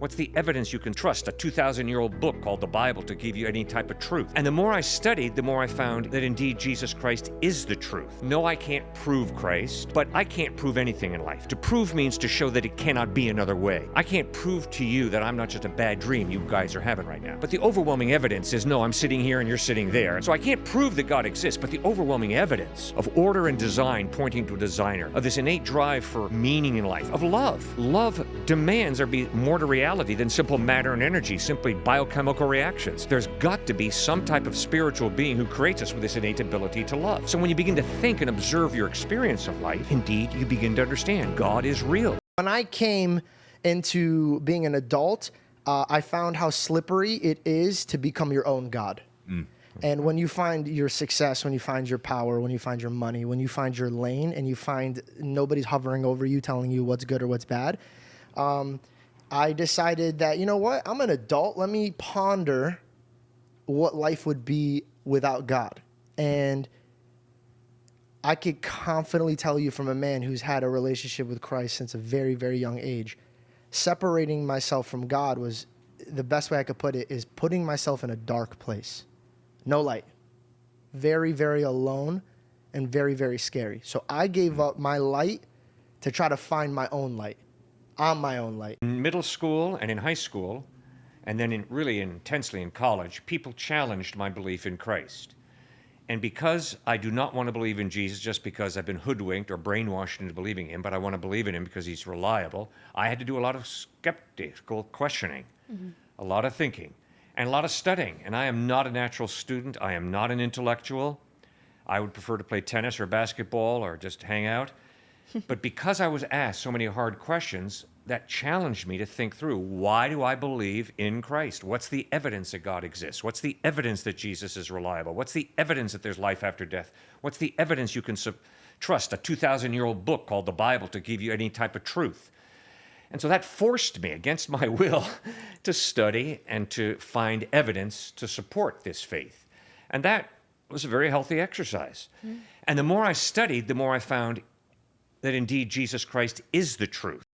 What's the evidence you can trust a 2,000-year-old book called the Bible to give you any type of truth? And the more I studied, the more I found that indeed Jesus Christ is the truth. No, I can't prove Christ, but I can't prove anything in life. To prove means to show that it cannot be another way. I can't prove to you that I'm not just a bad dream you guys are having right now. But the overwhelming evidence is, no, I'm sitting here and you're sitting there. So I can't prove that God exists, but the overwhelming evidence of order and design pointing to a designer, of this innate drive for meaning in life, of love. Love demands there be more to reality than simple matter and energy, simply biochemical reactions. There's got to be some type of spiritual being who creates us with this innate ability to love. So when you begin to think and observe your experience of life, indeed, you begin to understand God is real. When I came into being an adult, I found how slippery it is to become your own God. And when you find your success, when you find your power, when you find your money, when you find your lane, and you find nobody's hovering over you telling you what's good or what's bad, I decided that, you know what, I'm an adult. Let me ponder what life would be without God. And I could confidently tell you, from a man who's had a relationship with Christ since a very, very young age, separating myself from God was, the best way I could put it, is putting myself in a dark place. No light. Very, very alone and very, very scary. So I gave up my light to try to find my own light. I'm my own light. In middle school and in high school, and then really intensely in college, people challenged my belief in Christ. And because I do not want to believe in Jesus just because I've been hoodwinked or brainwashed into believing him, but I want to believe in him because he's reliable, I had to do a lot of skeptical questioning, a lot of thinking, and a lot of studying. And I am not a natural student. I am not an intellectual. I would prefer to play tennis or basketball or just hang out. But because I was asked so many hard questions, that challenged me to think through, why do I believe in Christ? What's the evidence that God exists? What's the evidence that Jesus is reliable? What's the evidence that there's life after death? What's the evidence you can trust a 2,000-year-old book called the Bible to give you any type of truth? And so that forced me, against my will, to study and to find evidence to support this faith. And that was a very healthy exercise. And the more I studied, the more I found that indeed Jesus Christ is the truth.